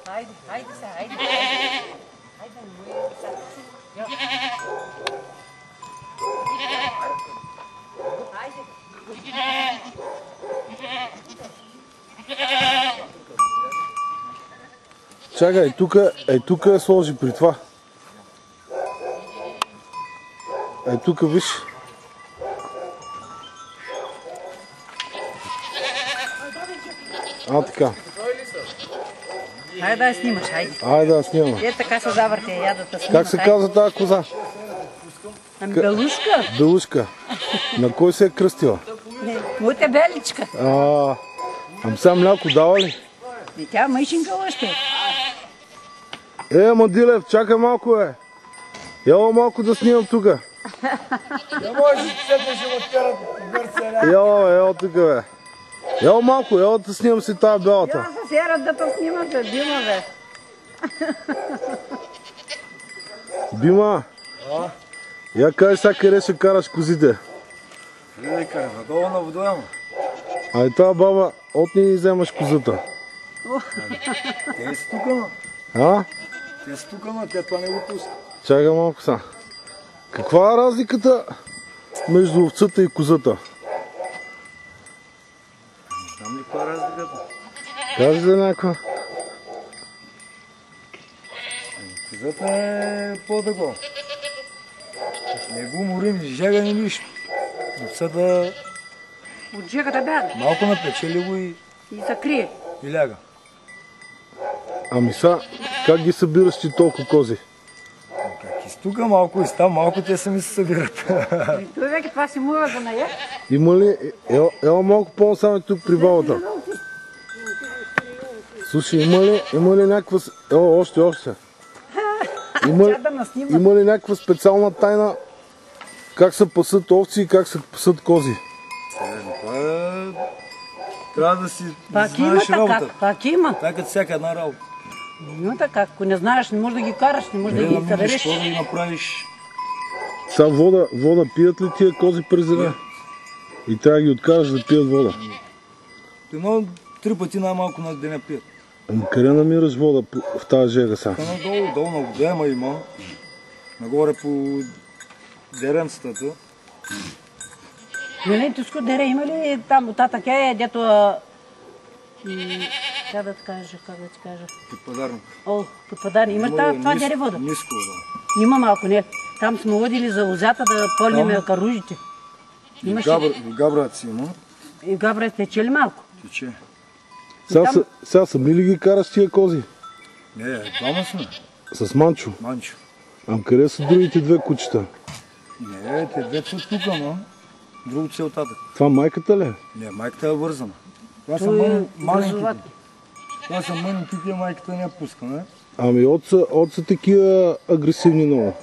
Хайде, хайде сега, хайде. Хайде, Чакай, тук я сложи при това. Тук виж. Така. Хайде да я снимаш, хайде. Айде да снимам. Така се завъртя, я да те снима. Как се казва тази коза? Ами Белушка. Белушка. На кой се е кръстила? Моята е Беличка. Ам сега мляко дава ли? И тя мъйшинка още. Ама Дилев, чакай малко Ела малко да снимам тука. Не може да ще го вкарат бърцеля. Ела тук Ела малко, ела да снимам си тази бялата. Ела се серат да те снимат, Бима бе. Бима, я кажи сега къде ще караш козите. Къде да караш? Надолу на водоема. Ай тази баба, отни и вземаш козата. Те са тук, но. Те са тук, но те това не го пуска. Чакай малко са. Каква е разликата между овцата и козата? Знам ли каква е разликата? Кажи за някаква. Козата е по-дъго. Не го морим, жага ни нищо. Овцата От жегата бяга. малко напечели го и се крие. ляга. Ами са, как ги събираш ти толкова кози? Как изтука малко и става малко, те сами се събират. Той веки това си мува да нае. Има ли... Ела малко по-насаме тук при бабата. Слушай, има ли някаква... Още. Има ли някаква специална тайна как се пасат овци и как се пасат кози? Трябва да си Пак има така, пак има. Това е като всяка една работа. Има така, ако не знаеш, не можеш да ги караш, не можеш да ги събереш. Що да ги направиш? Сега вода пият ли тия кози през деня? И трябва да ги откажеш да пият вода. Едно 3 пъти най-малко на деня пият. Ами къде намираш вода в тази жега сега? Долу на водоема има. Нагоре по деренцата. Милентовско дере има ли там оттатък дето... Как да ти кажа? Подпадарник. Подпадарник. Има ли това дере вода? Ниско, да. Има малко, не. Там сме водили за лозята да пълним каружите. И габрат си има. И габрат тече ли малко? Тече. Сега сами ли ги караш тия кози? Не, двама сме. С Манчо? Манчо. Ам къде са другите две кучета? Не, те две са тук, но другото си оттатък. Това майката ли е? Не, майката е вързана. Това са маленьките. Това са мъники, майката не я пуска, не? Ами от са такива агресивни много.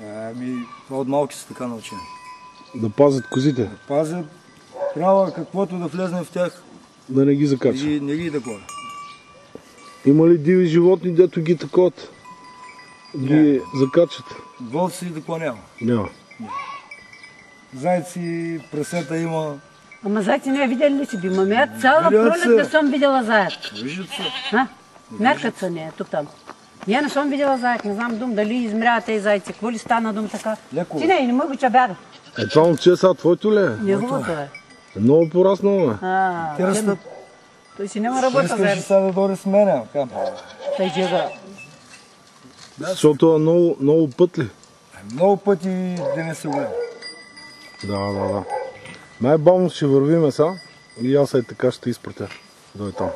Ами, това от малки са така научени. Да пазят козите? Да пазят, трябва каквото да влезне в тях. Да не ги закача? Не ги да горе. Има ли диви животни, дето ги таковат? Ги закачат? Вълци да такова няма. Няма. Зайци, прасета има. Ама зайци не видели ли си би? Маме, цяла пролет не съм видела заед. Виждат се. Меркат са не, тук там. Я не съм видела заед, не знам дум дали измрява тези зайци. Какво ли стана дум така? Ти не мога че бяга. Това момче сега твоето ли е? Неговото е. Много пораснало е. Те растат. Той си няма работа заед. Искаш сега да дойде с мене. Той жега. Защото е много път ли? Много пъти да не се голям. Да. Най-бавно ще вървиме сега и аз така ще изпратя. Дой там.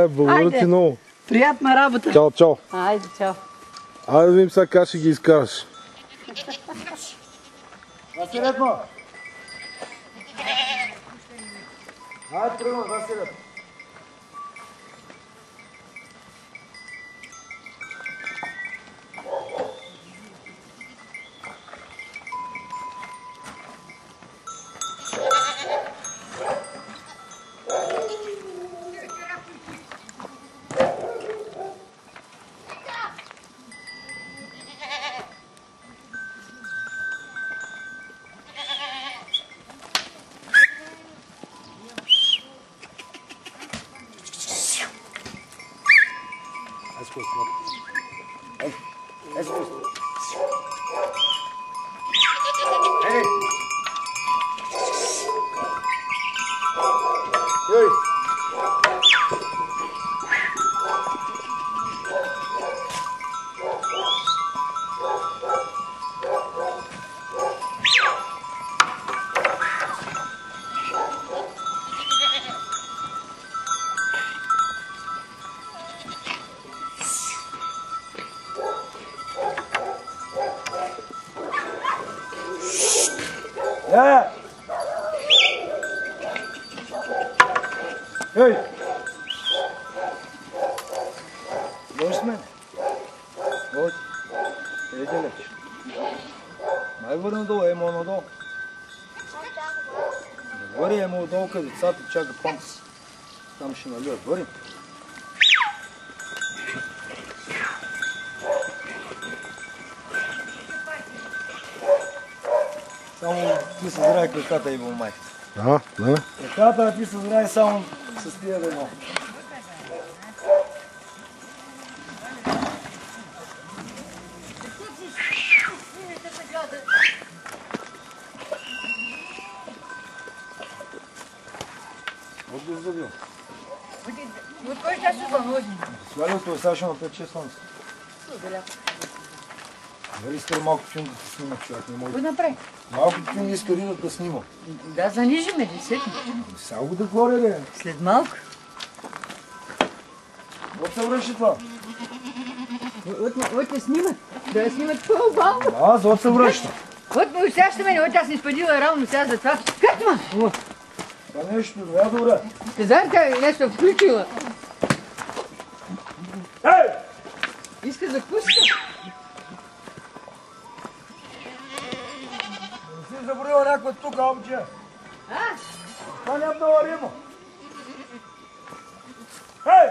Благодаря ти много. Приятна работа. Чао. Айде, чао. Айде да видим сега как ще ги изкараш. Василетно! Айде, тръгна, Василетно! Ей! Дойш с мен? Ой, еде ли? Май върна долу, емо надолу. Горе емо отдолу, къде децата чака пампс. Там ще налият. Горе. Само ти съзрай краката и във майката. Да. Краката ти съзрай само с тия едно. Вот го забил. Вот кой сейчас сюда возьми. Свалил твой Саша на 5-6 солнце. Дали искали малко филм да те снимат, човек, не може. Кой направи? Малко филм искали да те снимат. Да, занижиме ли след? Само го да говоря, бе. След малко. Вот се връщи това. Вот не снимат. Да снимат по-бавно. Аз вот се връща. Вот му сега ще мене, вот аз не спадила равно сега за това. Как ма? Това нещо, я добре. Те знаем, тя нещо включила. Ей! Иска да пуска. Не си заборила някой тук, обче. А? Това няма да варимо. Ей!